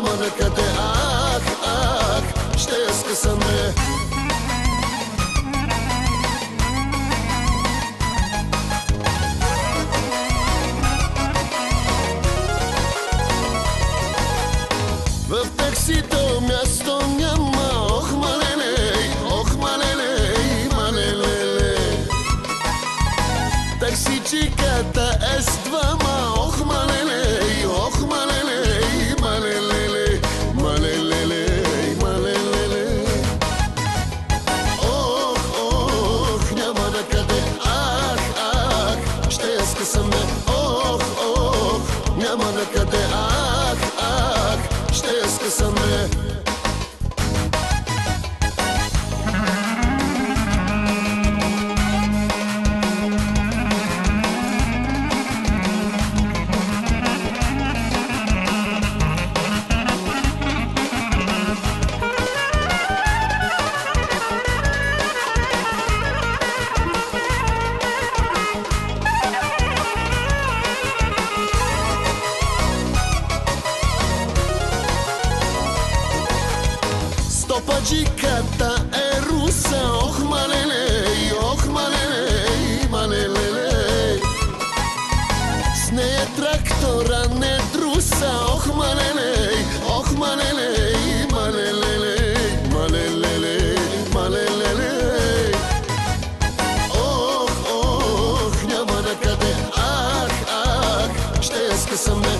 няма накъде. Ах, ах, ще я скъсаме. В таксито място няма, ох малелей, малелеле. Таксичиката е с двама, ох малелей, малелеле, малелеле. Ох, ох, няма накъде, ах, ах, ще я скъсаме. Ох, ох, няма накъде, ах, ах, ще я скъсаме. Стопаджиката е руса, ох малелей, малелеле. С нея трактора не друса, ох малелей, малелеле. Ох, ох, няма накъде, ах, ах, ще я скъсаме.